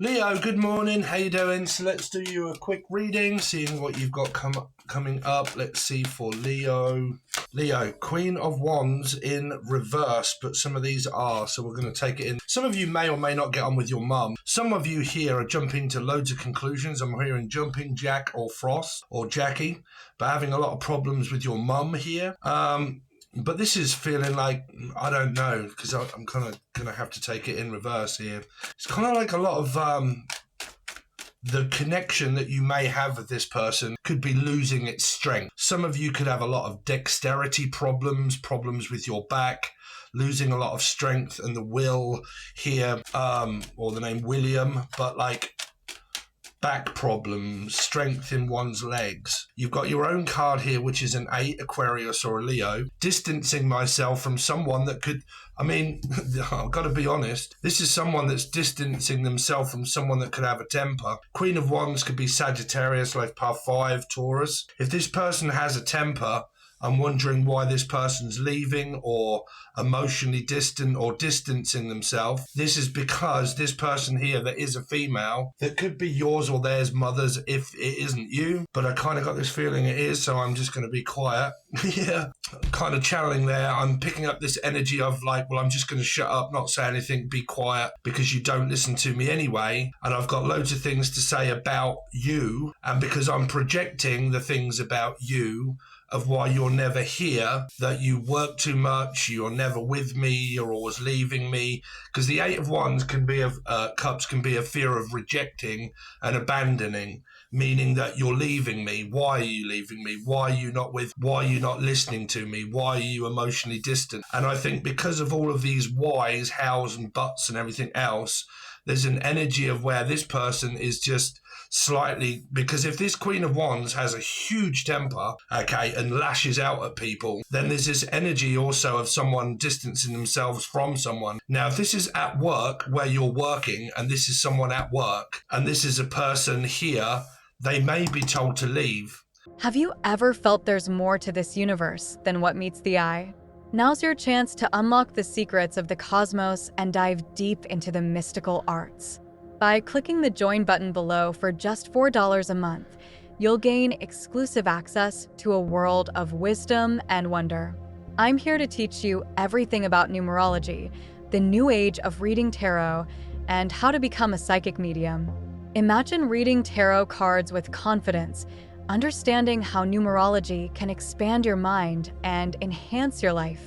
Leo, good morning. How you doing? So let's do you a quick reading, seeing what you've got coming up. Let's see for Leo. Leo, Queen of Wands in reverse, but some of these are, so we're going to take it in. Some of you may or may not get on with your mum. Some of you here are jumping to loads of conclusions. I'm hearing jumping Jack or Frost or Jackie, but having a lot of problems with your mum here. But this is feeling like, I don't know, because I'm kind of going to have to take it in reverse here. It's kind of like a lot of the connection that you may have with this person could be losing its strength. Some of you could have a lot of dexterity problems with your back, losing a lot of strength and the will here, or the name William, but like back problems, strength in one's legs. You've got your own card here, which is an 8, Aquarius or a Leo. Distancing myself from someone that could, I've got to be honest, this is someone that's distancing themselves from someone that could have a temper. Queen of Wands could be Sagittarius, like par 5, Taurus. If this person has a temper, I'm wondering why this person's leaving or emotionally distant or distancing themselves. This is because this person here that is a female, that could be yours or theirs, mother's, if it isn't you. But I kind of got this feeling it is, so I'm just going to be quiet. Yeah, kind of channeling there. I'm picking up this energy of like, well, I'm just going to shut up, not say anything, be quiet, because you don't listen to me anyway. And I've got loads of things to say about you. And because I'm projecting the things about you, of why you're never here, that you work too much, you're never with me, you're always leaving me. Because the 8 of Wands can be cups can be a fear of rejecting and abandoning, meaning that you're leaving me. Why are you leaving me? Why are you not listening to me? Why are you emotionally distant? And I think because of all of these whys, hows and buts and everything else, there's an energy of where this person is just slightly, because if this Queen of Wands has a huge temper, okay, and lashes out at people, then there's this energy also of someone distancing themselves from someone. Now, if this is at work where you're working and this is someone at work and this is a person here, they may be told to leave. Have you ever felt there's more to this universe than what meets the eye? Now's your chance to unlock the secrets of the cosmos and dive deep into the mystical arts. By clicking the join button below for just $4 a month, you'll gain exclusive access to a world of wisdom and wonder. I'm here to teach you everything about numerology, the new age of reading tarot, and how to become a psychic medium. Imagine reading tarot cards with confidence, understanding how numerology can expand your mind and enhance your life.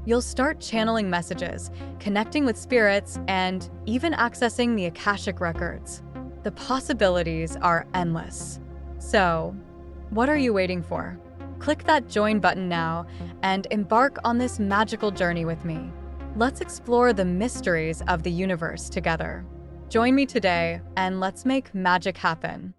You'll start channeling messages, connecting with spirits, and even accessing the Akashic records. The possibilities are endless. So, what are you waiting for? Click that join button now and embark on this magical journey with me. Let's explore the mysteries of the universe together. Join me today and let's make magic happen.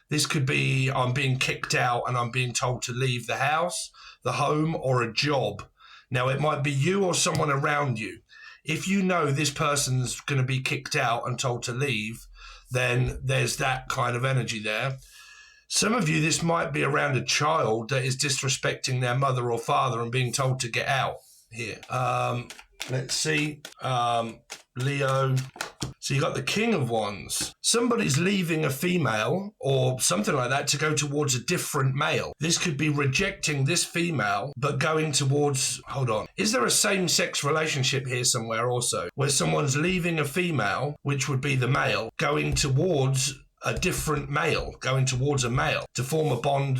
This could be I'm being kicked out and I'm being told to leave the house, the home, or a job. Now, it might be you or someone around you. If you know this person's going to be kicked out and told to leave, then there's that kind of energy there. Some of you, this might be around a child that is disrespecting their mother or father and being told to get out here. Let's see. Leo. So you got the King of Wands. Somebody's leaving a female or something like that to go towards a different male. This could be rejecting this female, but going towards, hold on. Is there a same-sex relationship here somewhere also, where someone's leaving a female, which would be the male, going towards a different male, going towards a male to form a bond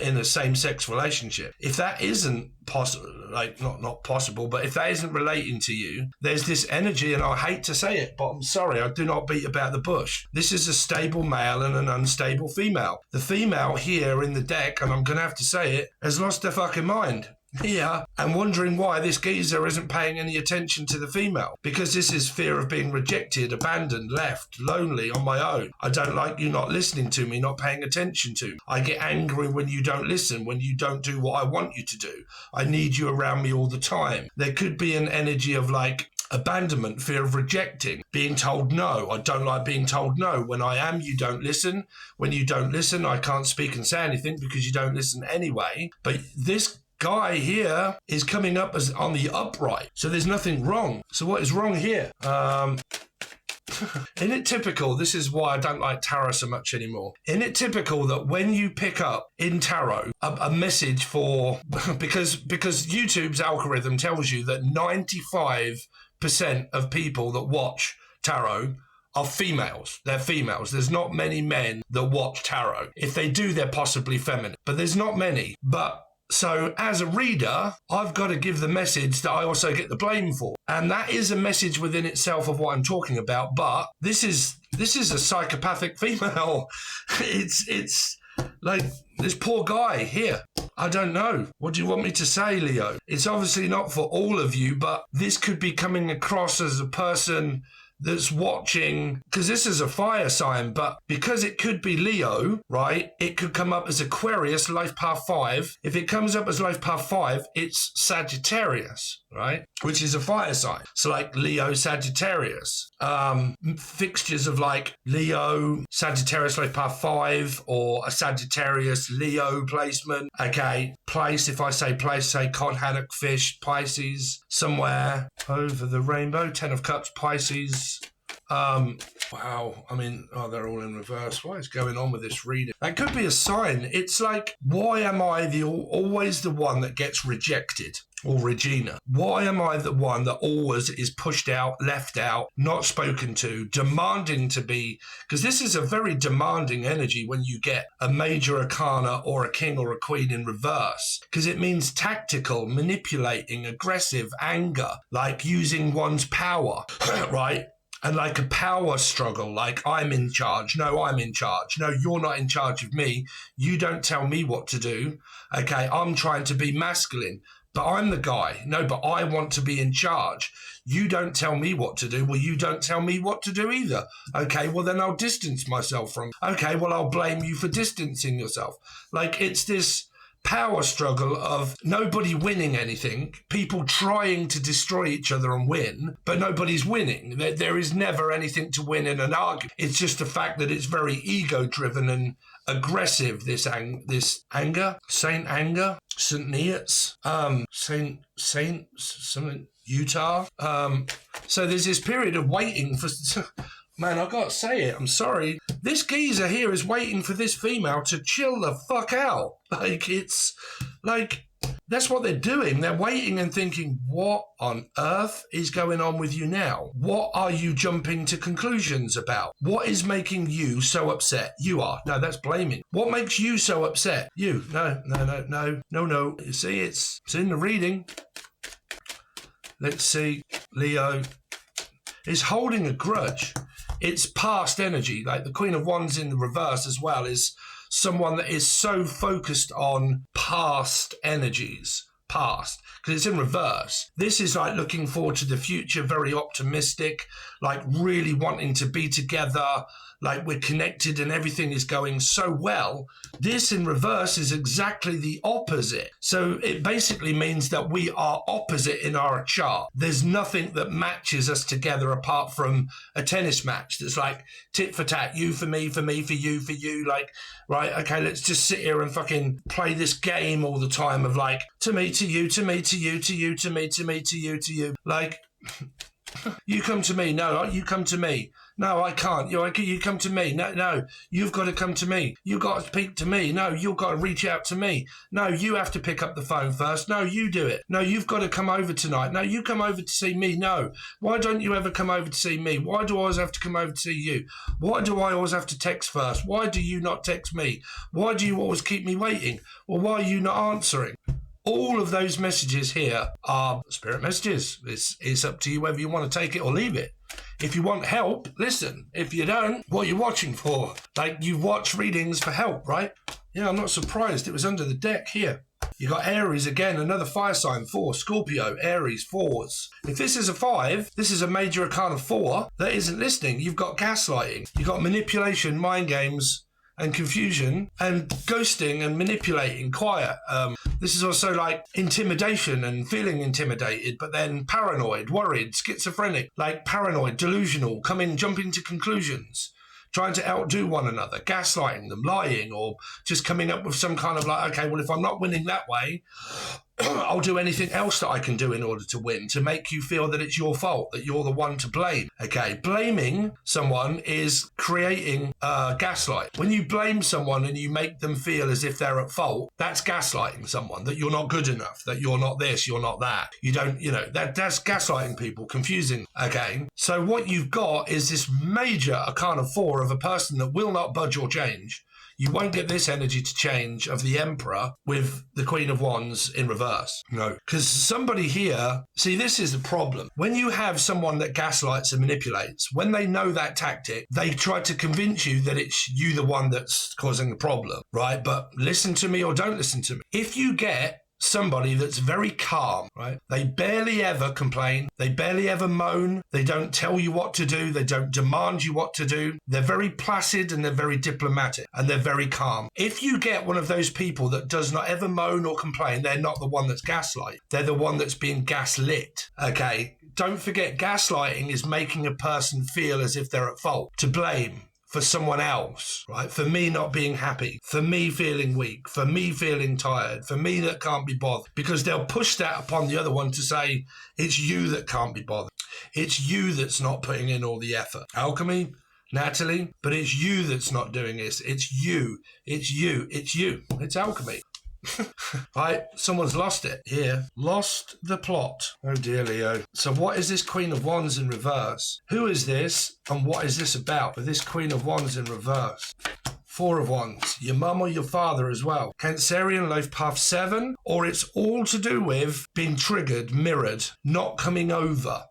in a same-sex relationship? If that isn't possible, like not possible, but if that isn't relating to you, there's this energy, and I hate to say it, but I'm sorry, I do not beat about the bush. This is a stable male and an unstable female. The female here in the deck, and I'm going to have to say it, has lost her fucking mind. here and wondering why this geezer isn't paying any attention to the female. Because this is fear of being rejected, abandoned, left, lonely, on my own. I don't like you not listening to me, not paying attention to me. I get angry when you don't listen, when you don't do what I want you to do. I need you around me all the time. There could be an energy of like abandonment, fear of rejecting, being told no. I don't like being told no. When I am, you don't listen. When you don't listen, I can't speak and say anything because you don't listen anyway. But this guy here is coming up as on the upright, so there's nothing wrong. So what is wrong here? Isn't it typical? This is why I don't like tarot so much anymore. Isn't it typical that when you pick up in tarot a message for, because YouTube's algorithm tells you that 95% of people that watch tarot are females. They're females. There's not many men that watch tarot. If they do, they're possibly feminine, but there's not many. But so as a reader, I've got to give the message that I also get the blame for. And that is a message within itself of what I'm talking about. But this is a psychopathic female. It's like this poor guy here. I don't know. What do you want me to say, Leo? It's obviously not for all of you, but this could be coming across as a person that's watching, because this is a fire sign, but because it could be Leo, right? It could come up as Aquarius, life path 5. If it comes up as life path 5, it's Sagittarius, right? Which is a fire sign. So like Leo, Sagittarius. Fixtures of like Leo, Sagittarius, life path 5, or a Sagittarius, Leo placement. Okay, place, if I say place, say cod, haddock, fish, Pisces, somewhere over the rainbow, 10 of cups, Pisces. Wow. I mean, they're all in reverse. What is going on with this reading? That could be a sign. It's like, why am I always the one that gets rejected? Or Regina. Why am I the one that always is pushed out, left out, not spoken to, demanding to be? Because this is a very demanding energy when you get a major arcana or a king or a queen in reverse. Because it means tactical, manipulating, aggressive, anger, like using one's power, right? And like a power struggle, like I'm in charge. No, I'm in charge. No, you're not in charge of me. You don't tell me what to do. Okay, I'm trying to be masculine, but I'm the guy. No, but I want to be in charge. You don't tell me what to do. Well, you don't tell me what to do either. Okay, well, then I'll distance myself from. Okay, well, I'll blame you for distancing yourself. Like, it's this power struggle of nobody winning anything, people trying to destroy each other and win, but nobody's winning. There is never anything to win in an argument. It's just the fact that it's very ego-driven and aggressive, this anger, Saint Anger, St. Neots, Saint something, Utah. So there's this period of waiting for... Man, I gotta say it, I'm sorry. This geezer here is waiting for this female to chill the fuck out. Like, it's like, that's what they're doing. They're waiting and thinking, what on earth is going on with you now? What are you jumping to conclusions about? What is making you so upset? You are. No, that's blaming. What makes you so upset? You. No. You see, it's in the reading. Let's see. Leo is holding a grudge. It's past energy. Like the Queen of Wands in the reverse as well is someone that is so focused on past energies. Past, because it's in reverse. This is like looking forward to the future, very optimistic, like really wanting to be together, like we're connected and everything is going so well. This in reverse is exactly the opposite. So it basically means that we are opposite in our chart. There's nothing that matches us together apart from a tennis match that's like tit for tat, you for me, for you, like, right, okay, let's just sit here and fucking play this game all the time of like, to me, to you, to me, to you, to you, to me, to me, to you, to you. Like, you come to me. No, you come to me. No, I can't. You come to me. No, you've got to come to me. You've got to speak to me. No, you've got to reach out to me. No, you have to pick up the phone first. No, you do it. No, you've got to come over tonight. No, you come over to see me. No, why don't you ever come over to see me? Why do I always have to come over to see you? Why do I always have to text first? Why do you not text me? Why do you always keep me waiting? Or why are you not answering? All of those messages here are spirit messages. It's up to you whether you want to take it or leave it. If you want help, listen. If you don't, what are you watching for? Like, you watch readings for help, right? Yeah, I'm not surprised. It was under the deck here. You got Aries again, another fire sign, 4, Scorpio, Aries, 4s. If this is a 5, this is a major arcana 4 that isn't listening. You've got gaslighting. You've got manipulation, mind games, and confusion, and ghosting and manipulating, quiet. This is also like intimidation and feeling intimidated, but then paranoid, worried, schizophrenic, like paranoid, delusional, jumping to conclusions, trying to outdo one another, gaslighting them, lying, or just coming up with some kind of like, okay, well, if I'm not winning that way, I'll do anything else that I can do in order to win, to make you feel that it's your fault, that you're the one to blame. Okay, blaming someone is creating gaslight. When you blame someone and you make them feel as if they're at fault, that's gaslighting someone, that you're not good enough, that you're not this, you're not that. You don't, that's gaslighting people, confusing. Okay, so what you've got is this major Arcana 4 of a person that will not budge or change. You won't get this energy to change of the Emperor with the Queen of Wands in reverse. No. Because somebody here, see, this is the problem. When you have someone that gaslights and manipulates, when they know that tactic, they try to convince you that it's you the one that's causing the problem, right? But listen to me or don't listen to me. If you get somebody that's very calm, right? They barely ever complain. They barely ever moan. They don't tell you what to do. They don't demand you what to do. They're very placid and they're very diplomatic and they're very calm. If you get one of those people that does not ever moan or complain, they're not the one that's gaslight. They're the one that's being gaslit. Okay? Don't forget, gaslighting is making a person feel as if they're at fault, to blame for someone else, right? For me not being happy, for me feeling weak, for me feeling tired, for me that can't be bothered, because they'll push that upon the other one to say, it's you that can't be bothered. It's you that's not putting in all the effort. Alchemy, Natalie, but it's you that's not doing this. It's you. It's you. It's you. It's alchemy. Right, someone's lost it here. Lost the plot. Oh dear, Leo. So what is this Queen of Wands in reverse? Who is this and what is this about with this Queen of Wands in reverse? Four of Wands. Your mum or your father as well. Cancerian life path 7, or it's all to do with being triggered, mirrored, not coming over.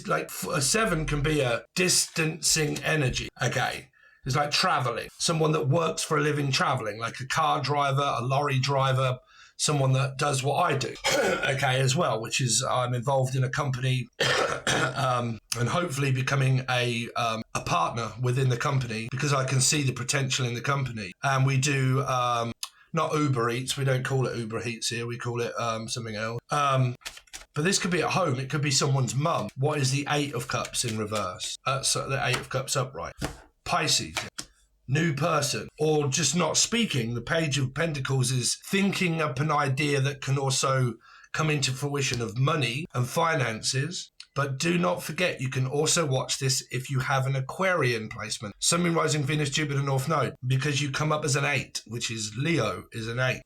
Like a 7 can be a distancing energy. Okay. It's like traveling. Someone that works for a living traveling, like a car driver, a lorry driver, someone that does what I do, okay, as well, which is I'm involved in a company and hopefully becoming a partner within the company because I can see the potential in the company. And we do not Uber Eats. We don't call it Uber Eats here. We call it something else. But this could be at home. It could be someone's mum. What is the 8 of Cups in reverse? So the 8 of Cups upright. Pisces, new person, or just not speaking. The Page of Pentacles is thinking up an idea that can also come into fruition of money and finances. But do not forget, you can also watch this if you have an Aquarian placement. Sun, Moon, Rising, Venus, Jupiter, North Node, because you come up as an 8, which is Leo is an 8.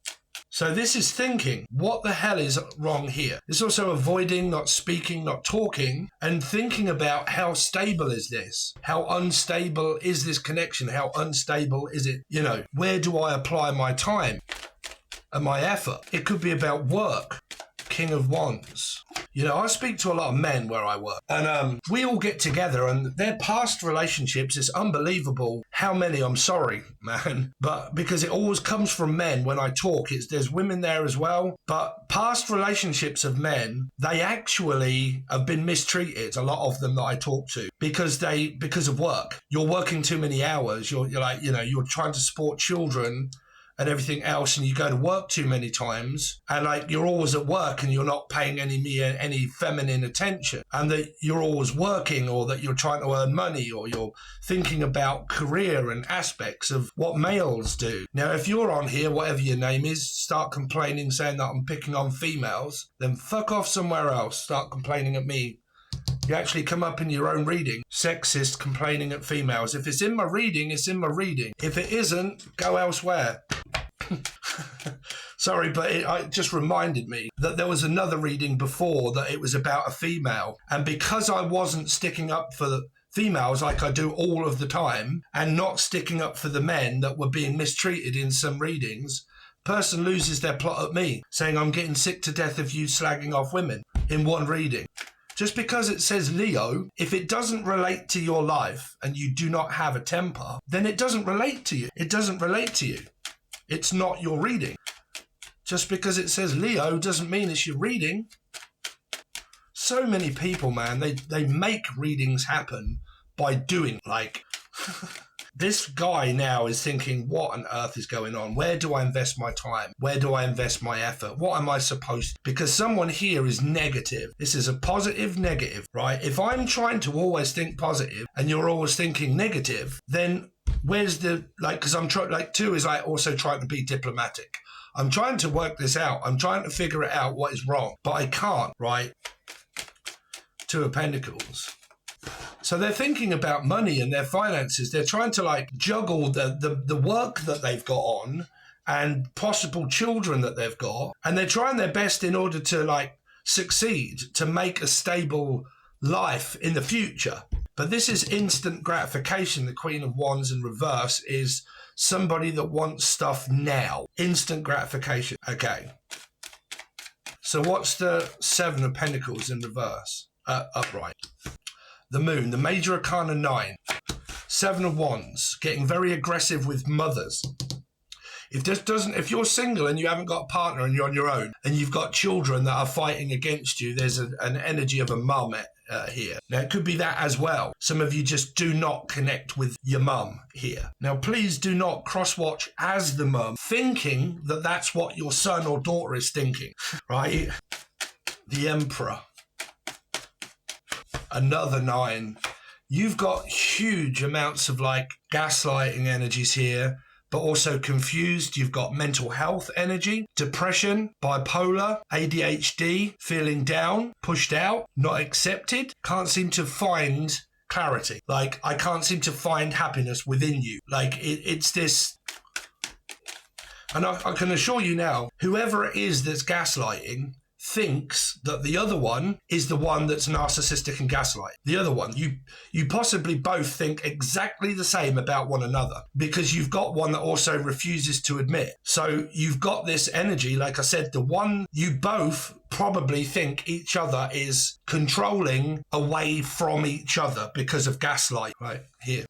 So this is thinking, what the hell is wrong here? It's also avoiding, not speaking, not talking, and thinking about how stable is this? How unstable is this connection? How unstable is it? Where do I apply my time and my effort? It could be about work. King of Wands. I speak to a lot of men where I work, and we all get together, and their past relationships, it's unbelievable how many, I'm sorry, man, but because it always comes from men when I talk, there's women there as well, but past relationships of men, they actually have been mistreated, a lot of them that I talk to, because of work. You're working too many hours, you're you're trying to support children and everything else, and you go to work too many times, and you're always at work and you're not paying any feminine attention, and that you're always working, or that you're trying to earn money, or you're thinking about career and aspects of what males do. Now, if you're on here, whatever your name is, start complaining, saying that I'm picking on females, then fuck off somewhere else. Start complaining at me. You actually come up in your own reading, sexist, complaining at females. If it's in my reading, it's in my reading. If it isn't, go elsewhere. Sorry, but it just reminded me that there was another reading before that it was about a female. And because I wasn't sticking up for the females like I do all of the time, and not sticking up for the men that were being mistreated in some readings, person loses their plot at me, saying I'm getting sick to death of you slagging off women in one reading. Just because it says Leo, if it doesn't relate to your life and you do not have a temper, then it doesn't relate to you. It doesn't relate to you. It's not your reading. Just because it says Leo doesn't mean it's your reading. So many people, man, they make readings happen by doing, this guy now is thinking, what on earth is going on? Where do I invest my time? Where do I invest my effort? What am I supposed to? Because someone here is negative. This is a positive, negative, right? If I'm trying to always think positive and you're always thinking negative, then where's the, because I'm trying, 2 is also trying to be diplomatic. I'm trying to work this out. I'm trying to figure it out what is wrong, but I can't, right? Two of Pentacles. So they're thinking about money and their finances. They're trying to like juggle the work that they've got on and possible children that they've got. And they're trying their best in order to like succeed, to make a stable life in the future. But this is instant gratification. The Queen of Wands in reverse is somebody that wants stuff now. Instant gratification. Okay. So what's the Seven of Pentacles in reverse? Upright. The Moon, the Major Arcana 9. Seven of Wands, getting very aggressive with mothers. If you're single and you haven't got a partner and you're on your own and you've got children that are fighting against you, there's an energy of a mum here. Now, it could be that as well. Some of you just do not connect with your mum here. Now, please do not cross-watch as the mum, thinking that that's what your son or daughter is thinking, right? The Emperor. Another 9. You've got huge amounts of like gaslighting energies here, but also confused. You've got mental health energy, depression, bipolar, ADHD, feeling down, pushed out, not accepted, can't seem to find clarity. Like, I can't seem to find happiness within you. Like, it's this. And I can assure you now, whoever it is that's gaslighting thinks that the other one is the one that's narcissistic and gaslight. The other one, you possibly both think exactly the same about one another because you've got one that also refuses to admit. So you've got this energy, like I said, the one you both probably think each other is controlling away from each other because of gaslight. Right here.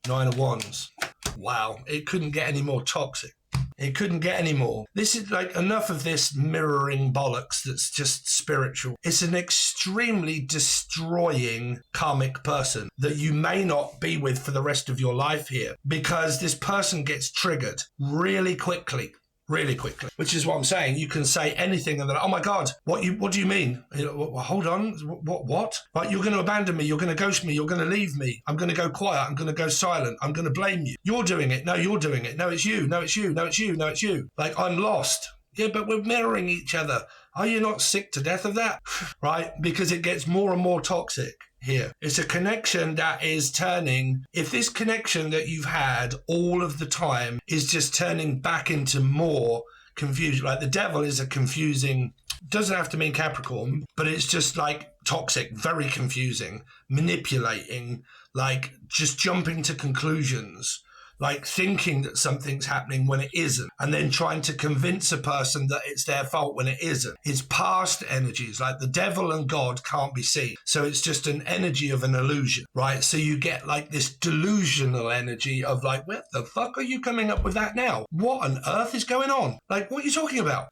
9 of Wands. Wow, it couldn't get any more toxic. It couldn't get any more. This is like enough of this mirroring bollocks that's just spiritual. It's an extremely destroying karmic person that you may not be with for the rest of your life here because this person gets triggered really quickly. Really quickly, which is what I'm saying. You can say anything and they're like, oh my God, what do you mean? You know, well, hold on, what? Right, you're going to abandon me, you're going to ghost me, you're going to leave me, I'm going to go quiet, I'm going to go silent, I'm going to blame you. You're doing it, no, you're doing it, no, it's you, no, it's you, no, it's you, no, it's you. Like, I'm lost. Yeah, but we're mirroring each other. Are you not sick to death of that? Right? Because it gets more and more toxic here. It's a connection that is turning, if this connection that you've had all of the time is just turning back into more confusion, like the Devil is a confusing, doesn't have to mean Capricorn, but it's just like toxic, very confusing, manipulating, like just jumping to conclusions, like thinking that something's happening when it isn't, and then trying to convince a person that it's their fault when it isn't. It's past energies, like the Devil and God can't be seen. So it's just an energy of an illusion, right? So you get like this delusional energy of like, where the fuck are you coming up with that now? What on earth is going on? Like, what are you talking about?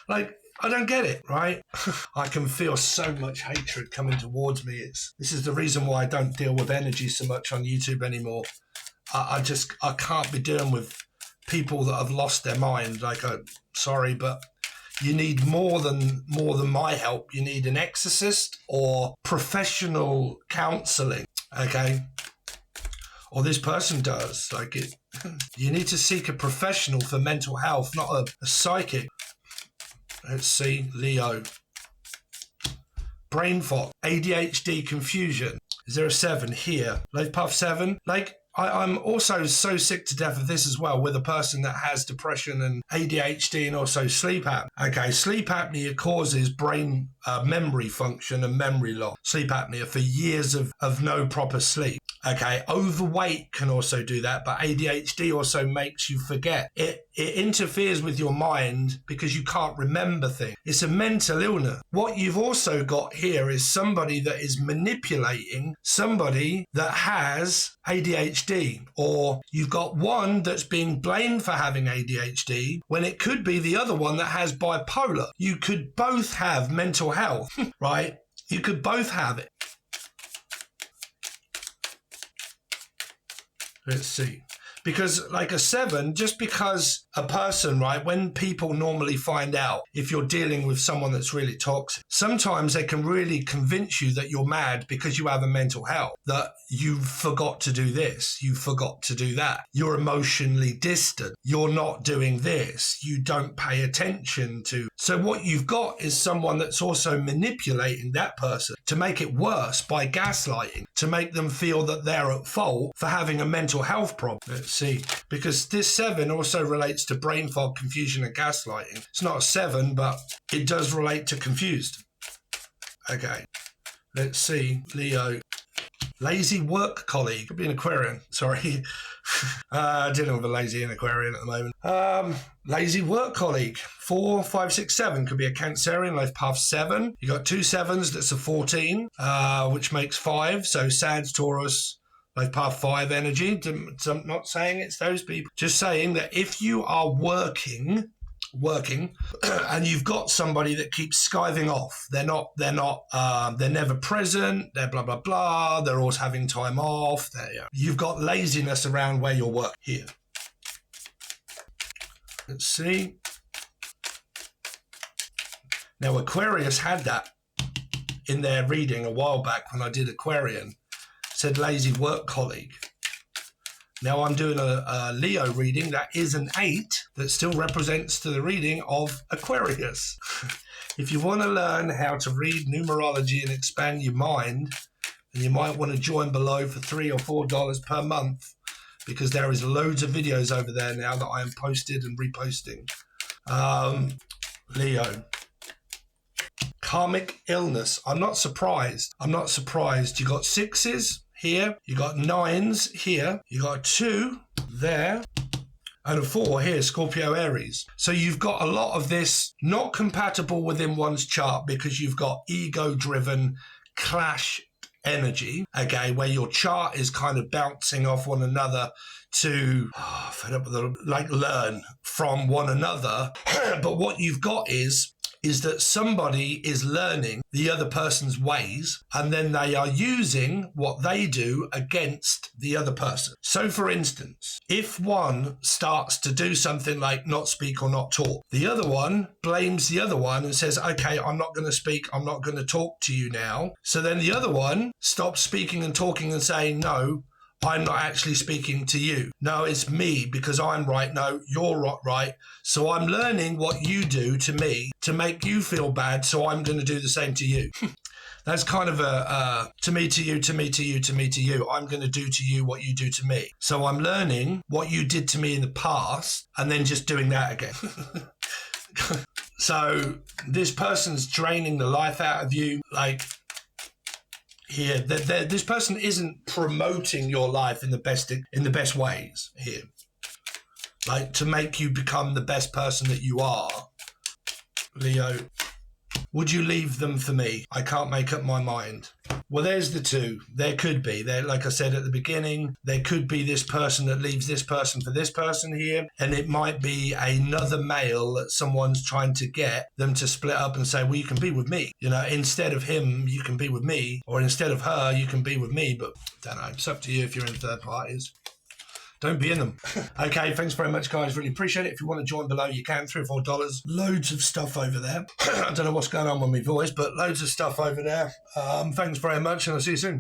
Like, I don't get it, right? I can feel so much hatred coming towards me. This is the reason why I don't deal with energy so much on YouTube anymore. I can't be dealing with people that have lost their mind. Like, sorry, but you need more than my help. You need an exorcist or professional counseling, okay? Or this person does. Like, you need to seek a professional for mental health, not a psychic. Let's see, Leo. Brain fog, ADHD, confusion. Is there a 7 here? Life Path 7? Like, I'm also so sick to death of this as well with a person that has depression and ADHD and also sleep apnea. Okay, sleep apnea causes brain memory function and memory loss. Sleep apnea for years of no proper sleep. Okay, overweight can also do that, but ADHD also makes you forget. It interferes with your mind because you can't remember things. It's a mental illness. What you've also got here is somebody that is manipulating somebody that has ADHD, or you've got one that's being blamed for having ADHD when it could be the other one that has bipolar. You could both have mental health, right? You could both have it. Let's see. Because like a 7, just because a person, right, when people normally find out if you're dealing with someone that's really toxic, sometimes they can really convince you that you're mad because you have a mental health, that you forgot to do this, you forgot to do that, you're emotionally distant, you're not doing this, you don't pay attention to. So what you've got is someone that's also manipulating that person to make it worse by gaslighting, to make them feel that they're at fault for having a mental health problem. Let's see, because this 7 also relates to brain fog, confusion and gaslighting. It's not a 7, but it does relate to confused. Okay, let's see, Leo. Lazy work colleague. Could be an Aquarian, sorry. Dealing with a lazy and Aquarian at the moment. Lazy work colleague. 4, 5, 6, 7. Could be a Cancerian, life path 7. You got 2 7s, that's a 14, which makes 5. So Sag, Taurus, life path 5 energy. I'm not saying it's those people. Just saying that if you are working and you've got somebody that keeps skiving off, they're never present, they're blah blah blah, they're always having time off, you've got laziness around where you're working here. Let's see, now Aquarius had that in their reading a while back when I did Aquarian. It said lazy work colleague. Now I'm doing a Leo reading that is an 8 that still represents to the reading of Aquarius. If you want to learn how to read numerology and expand your mind, then you might want to join below for $3 or $4 per month, because there is loads of videos over there now that I am posted and reposting. Leo. Karmic illness. I'm not surprised. You got 6s here, you got 9s here, you got a 2 there, and a 4 here, Scorpio Aries. So you've got a lot of this not compatible within one's chart because you've got ego-driven clash energy, okay, where your chart is kind of bouncing off one another to learn from one another. But what you've got is that somebody is learning the other person's ways, and then they are using what they do against the other person. So for instance, if one starts to do something like not speak or not talk, the other one blames the other one and says, okay, I'm not going to speak, I'm not going to talk to you now. So then the other one stops speaking and talking and saying, no, I'm not actually speaking to you. No, it's me because I'm right. No, you're not right. So I'm learning what you do to me to make you feel bad. So I'm going to do the same to you. That's kind of a to me, to you, to me, to you, to me, to you. I'm going to do to you what you do to me. So I'm learning what you did to me in the past and then just doing that again. So this person's draining the life out of you. Like, here, this person isn't promoting your life in the best ways here, like to make you become the best person that you are. Leo, would you leave them for me? I can't make up my mind. Well, there's the 2. There could be. There, like I said at the beginning, there could be this person that leaves this person for this person here, and it might be another male that someone's trying to get them to split up and say, well, you can be with me. You know, instead of him, you can be with me, or instead of her, you can be with me. But I don't know. It's up to you if you're in third parties. Don't be in them. Okay, thanks very much, guys. Really appreciate it. If you want to join below, you can. $3 or $4. Loads of stuff over there. I don't know what's going on with my voice, but loads of stuff over there. Thanks very much, and I'll see you soon.